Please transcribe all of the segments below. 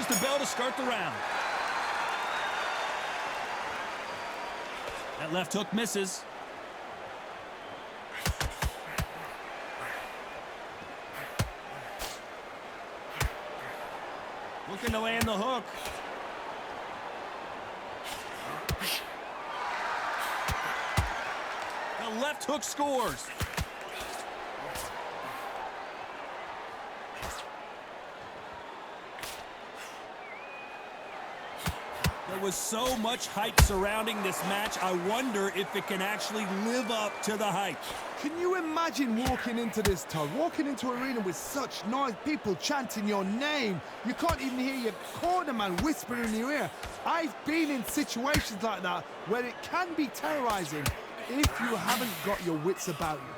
There's the bell to start the round. That left hook misses. Looking to land the hook. The left hook scores. There was so much hype surrounding this match. I wonder if it can actually live up to the hype. Can you imagine walking into this, Todd? Walking into an arena with such noise, people chanting your name. You can't even hear your corner man whispering in your ear. I've been in situations like that where it can be terrorizing if you haven't got your wits about you.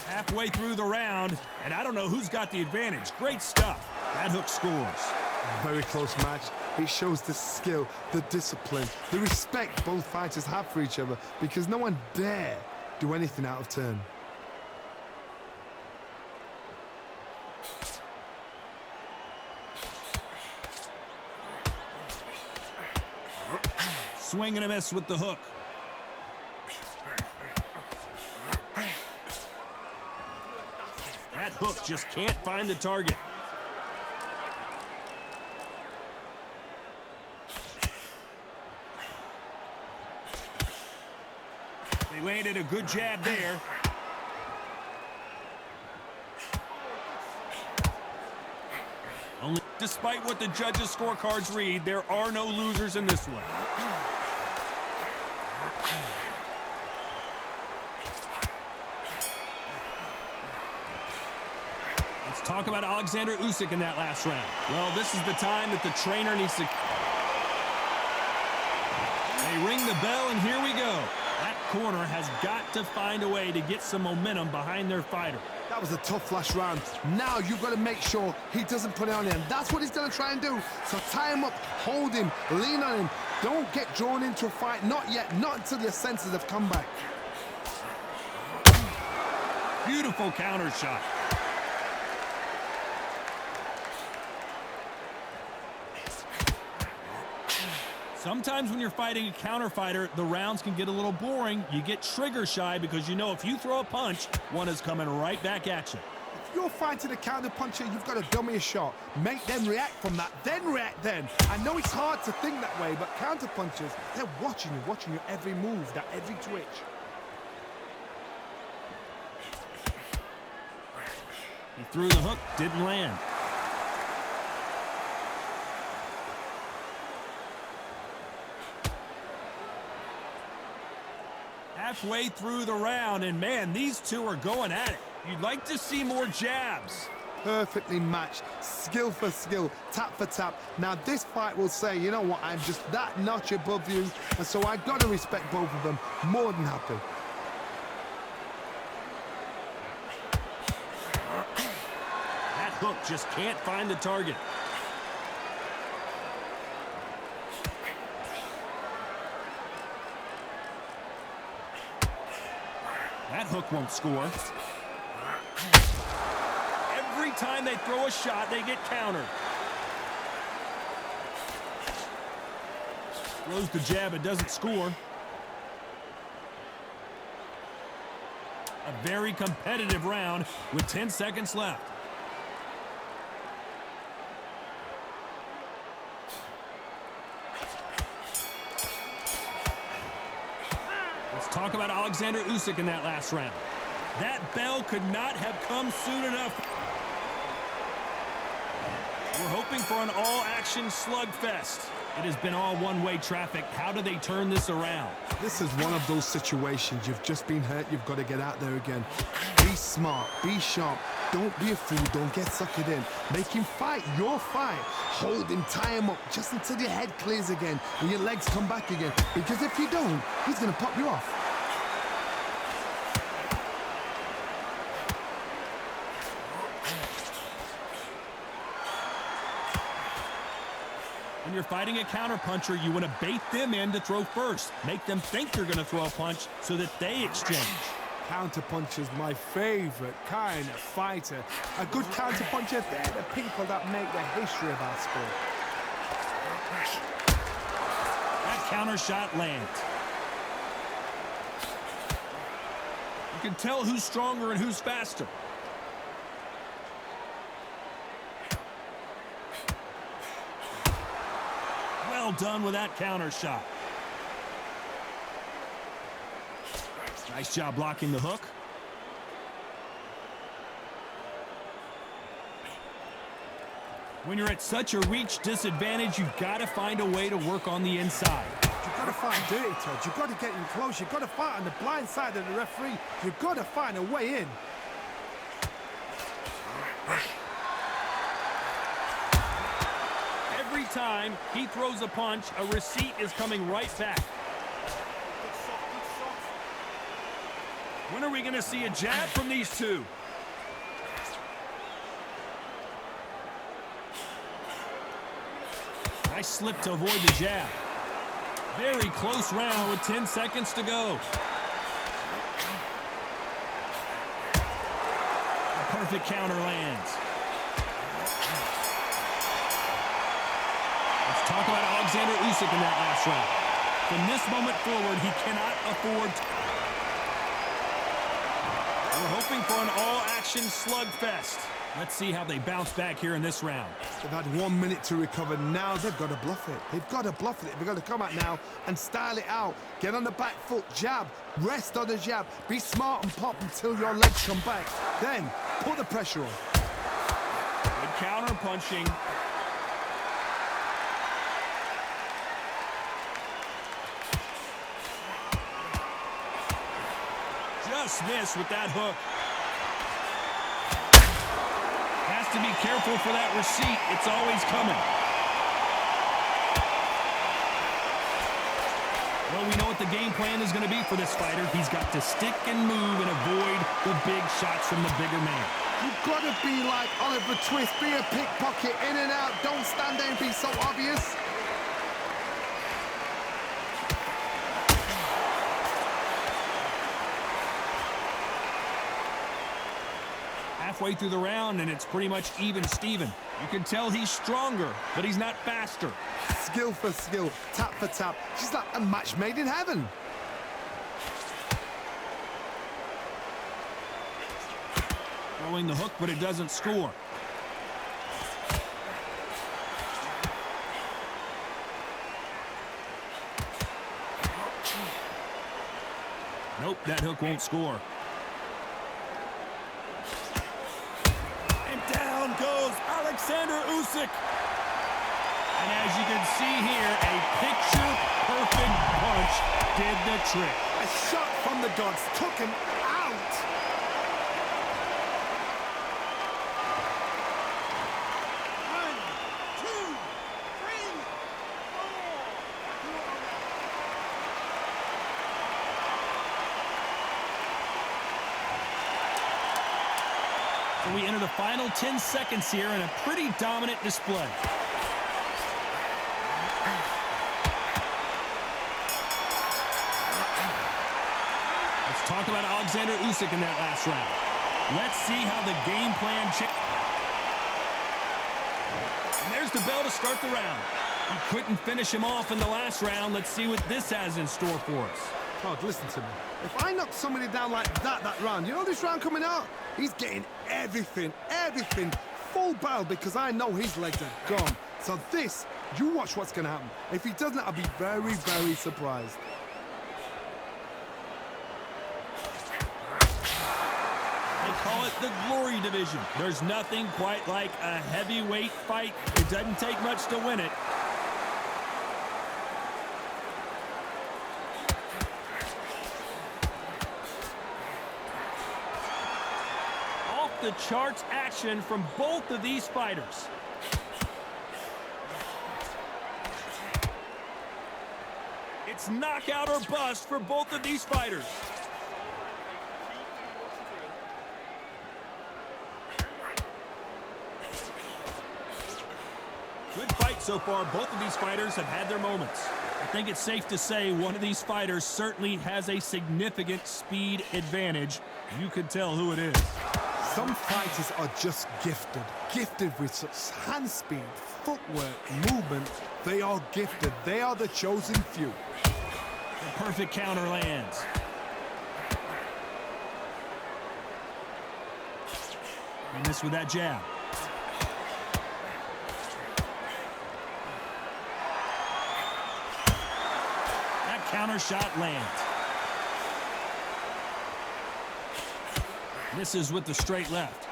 Halfway through the round, and I don't know who's got the advantage. Great stuff. That hook scores. Very close match. It shows the skill, the discipline, the respect both fighters have for each other, because no one dare do anything out of turn. Swing and a miss with the hook. That hook just can't find the target. They landed a good jab there. Only despite what the judges' scorecards read, there are no losers in this one. Talk about Oleksandr Usyk in that last round. Well, this is the time that the trainer needs to... They ring the bell, and here we go. That corner has got to find a way to get some momentum behind their fighter. That was a tough last round. Now you've got to make sure he doesn't put it on him. That's what he's going to try and do. So tie him up, hold him, lean on him. Don't get drawn into a fight. Not yet. Not until your senses have come back. Beautiful counter shot. Sometimes when you're fighting a counter fighter, the rounds can get a little boring. You get trigger shy because you know if you throw a punch, one is coming right back at you. If you're fighting a counter puncher, you've got to dummy a shot. Make them react from that, then react then. I know it's hard to think that way, but counter punchers, they're watching your every move, that every twitch. He threw the hook, didn't land. Halfway through the round, and man, these two are going at it. You'd like to see more jabs. Perfectly matched, skill for skill, tap for tap. Now this fight will say, you know what, I'm just that notch above you, and so I've got to respect both of them. More than happy. That hook just can't find the target. That hook won't score. Every time they throw a shot, they get countered. Throws the jab, it doesn't score. A very competitive round with 10 seconds left. Talk about Oleksandr Usyk in that last round. That bell could not have come soon enough. We're hoping for an all-action slugfest. It has been all one-way traffic. How do they turn this around? This is one of those situations. You've just been hurt. You've got to get out there again. Be smart. Be sharp. Don't be a fool. Don't get suckered in. Make him fight your fight. Hold him, tie him up, just until your head clears again and your legs come back again. Because if you don't, he's going to pop you off. When you're fighting a counterpuncher, you want to bait them in to throw first. Make them think you're going to throw a punch so that they exchange. Counterpuncher's my favorite kind of fighter. A good counterpuncher, they're the people that make the history of our sport. That counter shot lands. You can tell who's stronger and who's faster. Well done with that counter shot. Nice job blocking the hook. When you're at such a reach disadvantage, you've got to find a way to work on the inside. You've got to fight dirty, Todd. You've got to get in close. You've got to fight on the blind side of the referee. You've got to find a way in. Every time he throws a punch, a receipt is coming right back. When are we going to see a jab from these two? Nice slip to avoid the jab. Very close round with 10 seconds to go. A perfect counter lands. Let's talk about Oleksandr Usyk in that last round. From this moment forward, he cannot afford to... We're hoping for an all-action slugfest. Let's see how they bounce back here in this round. They've had 1 minute to recover. Now they've got to bluff it. They've got to bluff it. They've got to come out now and style it out. Get on the back foot, jab, rest on the jab. Be smart and pop until your legs come back. Then put the pressure on. Good counter punching. Just missed with that hook. Has to be careful for that receipt. It's always coming. Well, we know what the game plan is going to be for this fighter. He's got to stick and move and avoid the big shots from the bigger man. You've got to be like Oliver Twist. Be a pickpocket, in and out. Don't stand there and be so obvious. Halfway through the round, and it's pretty much even Steven. You can tell he's stronger, but he's not faster. Skill for skill, tap for tap. She's like a match made in heaven. Throwing the hook, but it doesn't score. Nope, that hook won't score. Down goes Oleksandr Usyk. And as you can see here, a picture-perfect punch did the trick. A shot from the gods took him out. One, two, three, So we enter the final 10 seconds here in a pretty dominant display. Let's talk about Oleksandr Usyk in that last round. Let's see how the game plan changes. And there's the bell to start the round. He couldn't finish him off in the last round. Let's see what this has in store for us. Todd, listen to me. If I knock somebody down like that round, you know this round coming out? He's getting everything, full barrel, because I know his legs are gone. So this, you watch what's going to happen. If he doesn't, I'll be very, very surprised. They call it the glory division. There's nothing quite like a heavyweight fight. It doesn't take much to win it. The charts action from both of these fighters. It's knockout or bust for both of these fighters. Good fight so far, both of these fighters have had their moments. I think it's safe to say one of these fighters certainly has a significant speed advantage. You can tell who it is. Some fighters are just gifted with such hand speed, footwork, movement. They are gifted. They are the chosen few. The perfect counter lands. And this with that jab. That counter shot lands. Misses with the straight left.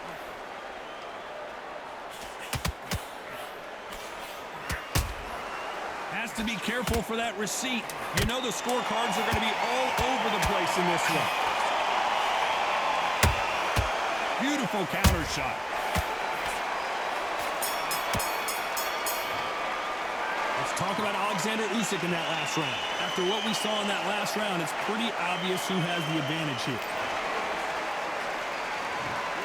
Has to be careful for that receipt. You know the scorecards are going to be all over the place in this one. Beautiful counter shot. Let's talk about Oleksandr Usyk in that last round. After what we saw in that last round, it's pretty obvious who has the advantage here.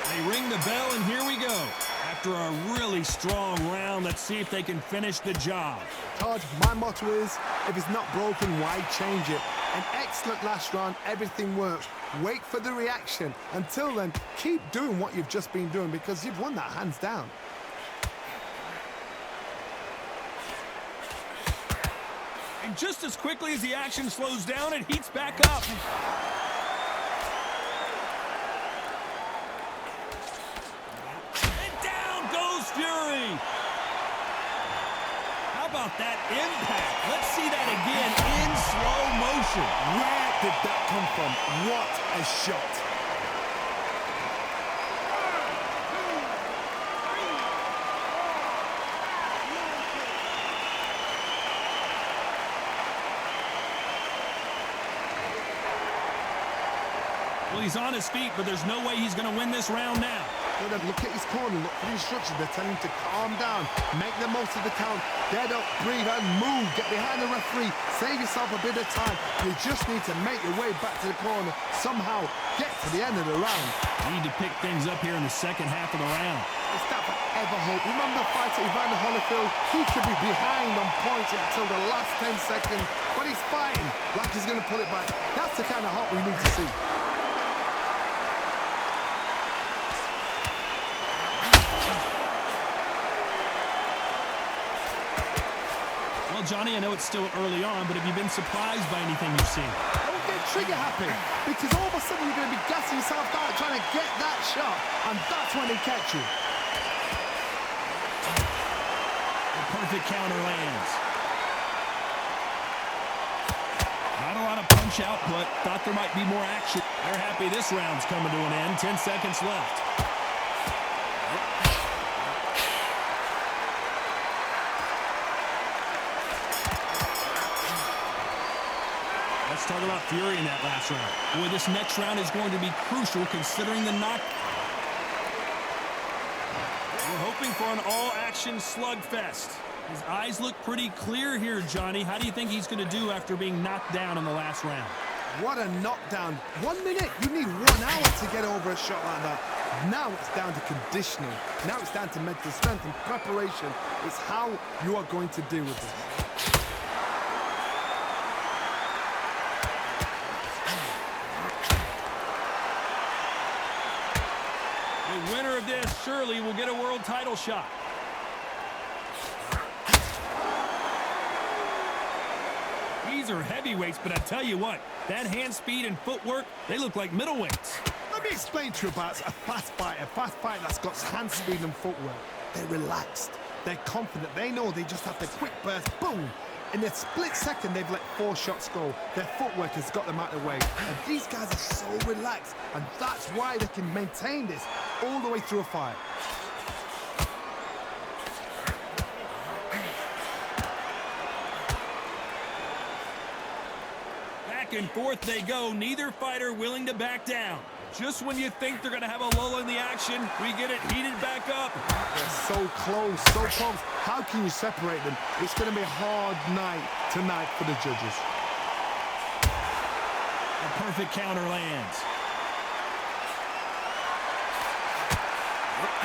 They ring the bell, and here we go. After a really strong round, let's see if they can finish the job. Todd, my motto is, if it's not broken, why change it? An excellent last round, everything works. Wait for the reaction. Until then, keep doing what you've just been doing because you've won that hands down. And just as quickly as the action slows down, it heats back up. Fury. How about that impact? Let's see that again in slow motion. Where did that come from? What a shot. Well, he's on his feet, but there's no way he's going to win this round now. Look at his corner, look for the instructions. They're telling him to calm down, make the most of the count, get up, breathe, and move. Get behind the referee, save yourself a bit of time. You just need to make your way back to the corner, somehow get to the end of the round. Need to pick things up here in the second half of the round. It's that forever hope. Remember the fight at Evander Holyfield? He could be behind on points until the last 10 seconds, but he's fighting like he's going to pull it back. That's the kind of hope we need to see. Well, Johnny, I know it's still early on, but have you been surprised by anything you've seen? Don't get trigger happy, because all of a sudden you're going to be gassing yourself out trying to get that shot, and that's when they catch you. The perfect counter lands. Not a lot of punch output. Thought there might be more action. They're happy this round's coming to an end. 10 seconds left. Let's talk about Fury in that last round. Boy, this next round is going to be crucial considering the knock. We're hoping for an all-action slugfest. His eyes look pretty clear here, Johnny. How do you think he's going to do after being knocked down in the last round? What a knockdown. 1 minute. You need 1 hour to get over a shot like that. Now it's down to conditioning. Now it's down to mental strength and preparation. It's how you are going to deal with it. The winner of this surely will get a world title shot. These are heavyweights, but I tell you what, that hand speed and footwork, they look like middleweights. Let me explain to you about a fast fighter that's got hand speed and footwork. They're relaxed. They're confident. They know they just have the quick burst, boom. In a split second, they've let 4 shots go. Their footwork has got them out of the way. And these guys are so relaxed. And that's why they can maintain this all the way through a fight. Back and forth they go. Neither fighter willing to back down. Just when you think they're going to have a lull in the action, we get it heated back up. They're so close, so close. How can you separate them? It's going to be a hard night tonight for the judges. A perfect counter lands.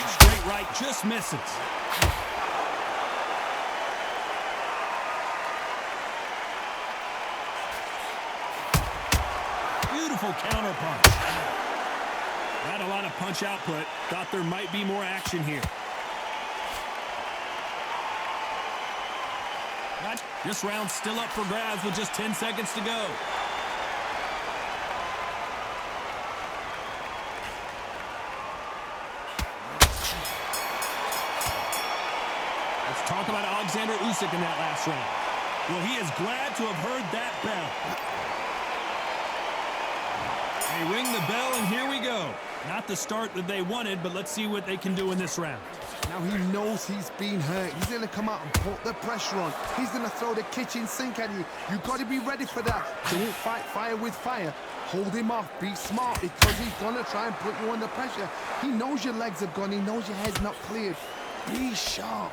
Straight right, just misses. Beautiful counter punch. Not a lot of punch output. Thought there might be more action here. This round's still up for grabs with just 10 seconds to go. Let's talk about Oleksandr Usyk in that last round. Well, he is glad to have heard that bell. They ring the bell, and here we go. Not the start that they wanted, but let's see what they can do in this round. Now he knows he's been hurt. He's going to come out and put the pressure on. He's going to throw the kitchen sink at you. You've got to be ready for that. Don't fight fire with fire. Hold him off. Be smart because he's going to try and put you under pressure. He knows your legs are gone. He knows your head's not cleared. Be sharp.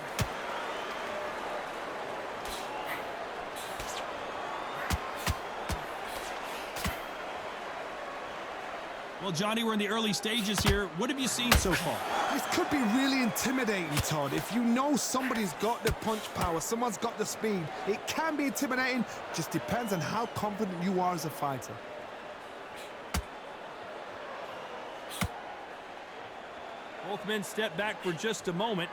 Well, Johnny, we're in the early stages here. What have you seen so far? This could be really intimidating, Todd. If you know somebody's got the punch power, someone's got the speed, it can be intimidating. Just depends on how confident you are as a fighter. Both men step back for just a moment.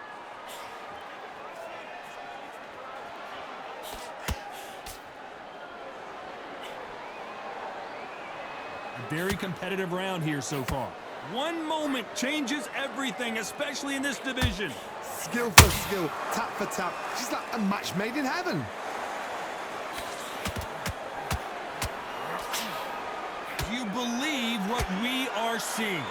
Very competitive round here so far. One moment changes everything, especially in this division. Skill for skill, tap for tap. Just like a match made in heaven. Do you believe what we are seeing?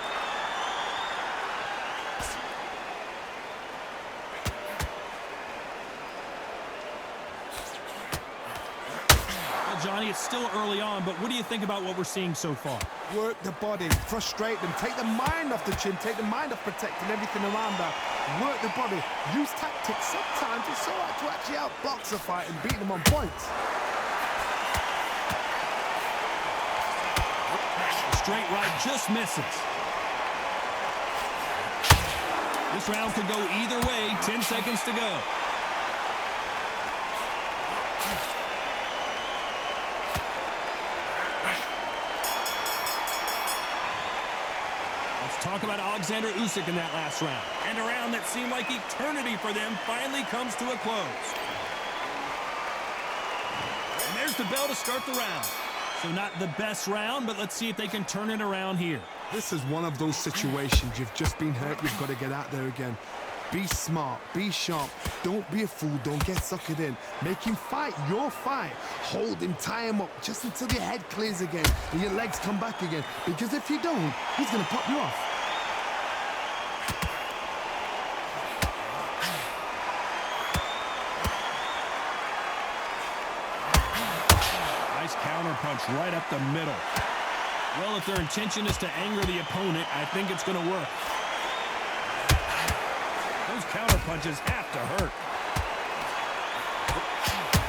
Johnny, it's still early on, but what do you think about what we're seeing so far? Work the body, frustrate them, take the mind off the chin, take the mind off protecting everything around that. Work the body, use tactics. Sometimes it's so hard to actually outbox a fight and beat them on points. Straight right just misses. This round could go either way. 10 seconds to go. Talk about Oleksandr Usyk in that last round. And a round that seemed like eternity for them finally comes to a close. And there's the bell to start the round. So not the best round, but let's see if they can turn it around here. This is one of those situations. You've just been hurt. You've got to get out there again. Be smart. Be sharp. Don't be a fool. Don't get suckered in. Make him fight your fight. Hold him. Tie him up just until your head clears again and your legs come back again. Because if you don't, he's going to pop you off. Counter punch right up the middle. Well, if their intention is to anger the opponent, I think it's going to work. Those counter punches have to hurt.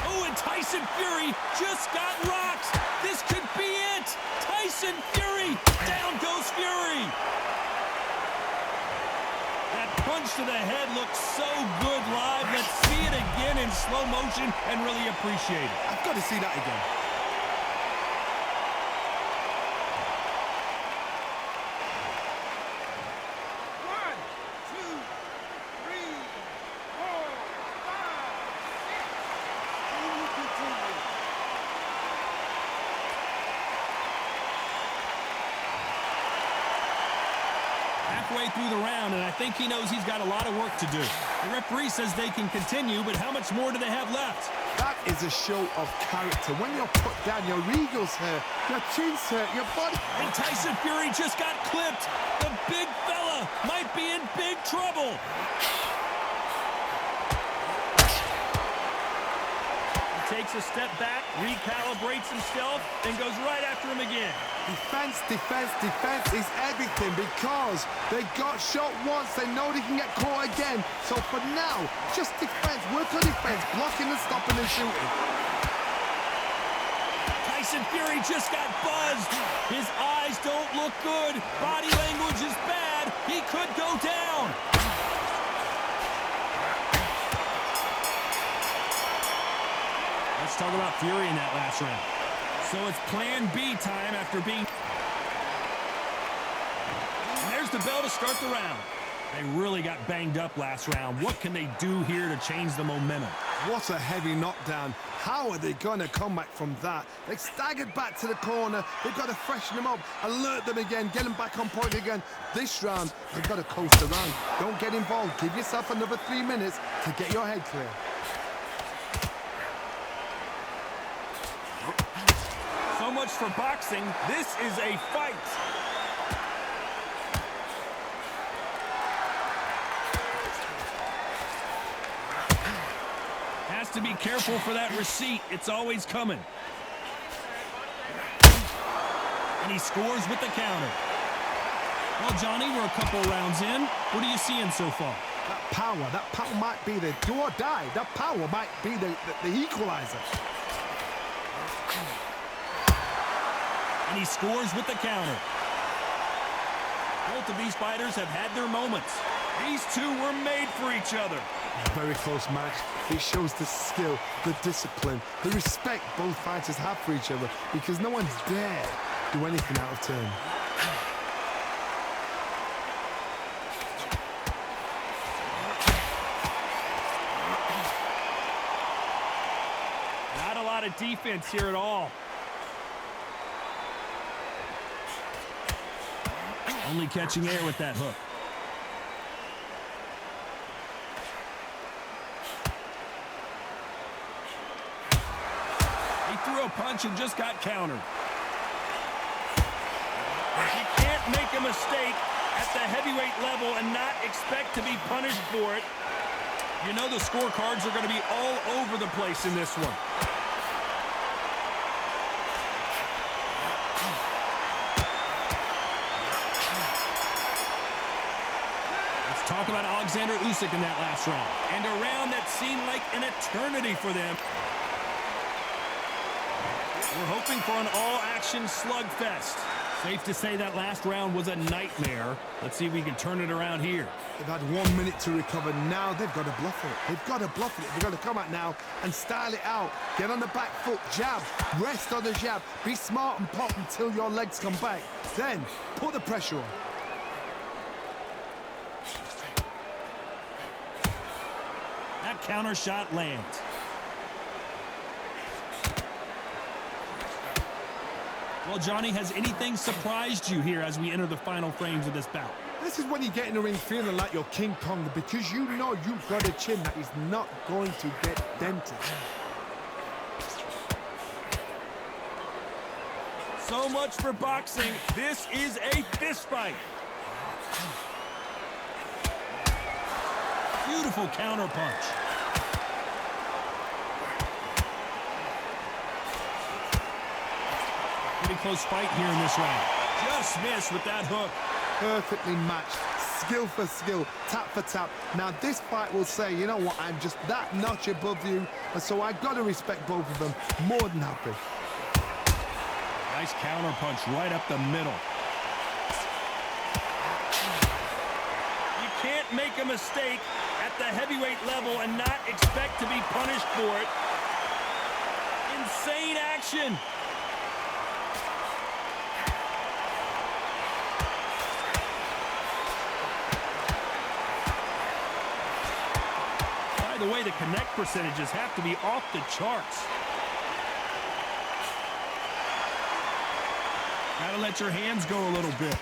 Oh, and Tyson Fury just got rocked. This could be it. Tyson Fury. Down goes Fury. That punch to the head looks so good live. Let's see it again in slow motion and really appreciate it. I've got to see that again. Halfway through the round, and I think he knows he's got a lot of work to do. The referee says they can continue, but how much more do they have left? That is a show of character. When you're put down, your eagles hurt, your chin's hurt, your body... And Tyson Fury just got clipped. The big fella might be in big trouble. Takes a step back, recalibrates himself, and goes right after him again. Defense, defense, defense is everything because they got shot once. They know they can get caught again. So for now, just defense, work on defense, blocking and stopping and shooting. Tyson Fury just got buzzed. His eyes don't look good. Body language is bad. He could go down. Let's talk about Fury in that last round. So it's plan B time after being... start the round. They really got banged up last round. What can they do here to change the momentum? What a heavy knockdown. How are they going to come back from that? They staggered back to the corner. They've got to freshen them up, alert them again, get them back on point again. This round, they've got to coast around. Don't get involved. Give yourself another 3 minutes to get your head clear. So much for boxing. This is a fight. Has to be careful for that receipt. It's always coming. And he scores with the counter. Well, Johnny, we're a couple rounds in. What are you seeing so far? That power might be the do or die. That power might be the equalizer. And he scores with the counter. Both of these fighters have had their moments. These two were made for each other. Very close match. It shows the skill, the discipline, the respect both fighters have for each other, because no one's dare do anything out of turn. Not a lot of defense here at all. Only catching air with that hook. He threw a punch and just got countered. You can't make a mistake at the heavyweight level and not expect to be punished for it. You know the scorecards are going to be all over the place in this one. Talk about Oleksandr Usyk in that last round. And a round that seemed like an eternity for them. We're hoping for an all-action slugfest. Safe to say that last round was a nightmare. Let's see if we can turn it around here. They've had 1 minute to recover. Now they've got to bluff it. They've got to bluff it. They've got to come out now and style it out. Get on the back foot, jab, rest on the jab. Be smart and pop until your legs come back. Then put the pressure on. That counter shot lands. Well, Johnny, has anything surprised you here as we enter the final frames of this bout? This is when you get in the ring feeling like you're King Kong, because you know you've got a chin that is not going to get dented. So much for boxing. This is a fist fight. Beautiful counter punch. Pretty close fight here in this round. Just missed with that hook. Perfectly matched, skill for skill, tap for tap. Now this fight will say, you know what, I'm just that notch above you, and so I got to respect both of them. More than happy. Nice counter punch right up the middle. You can't make a mistake at the heavyweight level and not expect to be punished for it. Insane action. By the way, the connect percentages have to be off the charts. Gotta let your hands go a little bit.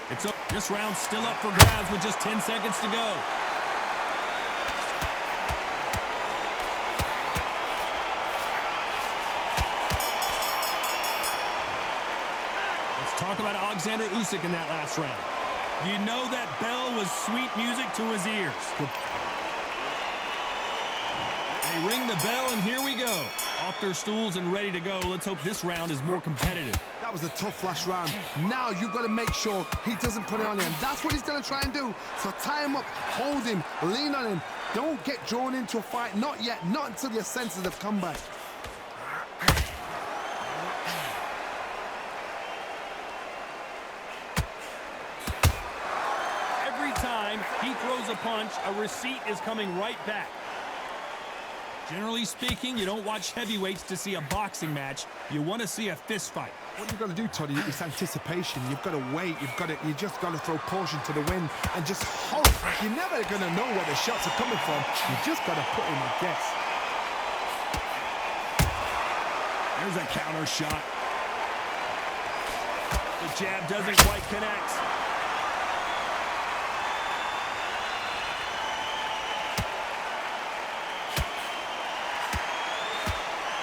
This round's still up for grabs with just 10 seconds to go. Let's talk about Oleksandr Usyk in that last round. You know that bell was sweet music to his ears. They ring the bell, and here we go. Off their stools and ready to go. Let's hope this round is more competitive. That was a tough last round. Now you've got to make sure he doesn't put it on him. That's what he's going to try and do. So tie him up, hold him, lean on him. Don't get drawn into a fight. Not yet. Not until your senses have come back. Every time he throws a punch, a receipt is coming right back. Generally speaking, you don't watch heavyweights to see a boxing match. You want to see a fist fight. What you've got to do, Toddy, is anticipation. You've got to wait. You just got to throw caution to the wind and just hope. You're never going to know where the shots are coming from. You just got to put in a guess. There's a counter shot. The jab doesn't quite connect.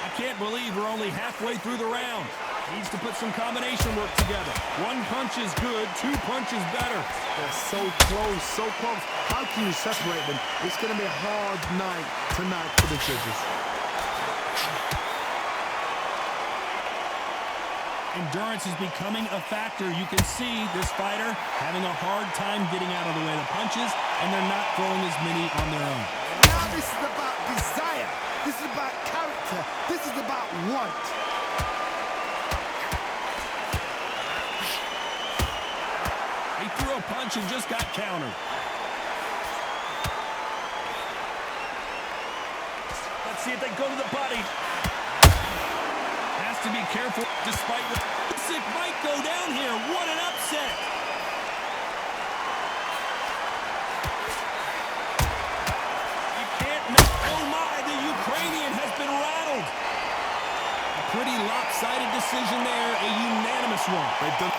I can't believe we're only halfway through the round. Needs to put some combination work together. One punch is good, two punches better. They're so close, so close. How can you separate them? It's going to be a hard night tonight for the judges. Endurance is becoming a factor. You can see this fighter having a hard time getting out of the way of the punches, and they're not throwing as many on their own. Now this is about desire. This is about character. This is about want. He threw a punch and just got countered. Let's see if they go to the body. Has to be careful despite what Usyk might go down here. What an upset. You can't make, oh my, the Ukrainian has been rattled. A pretty lopsided decision there, a unanimous one. They've done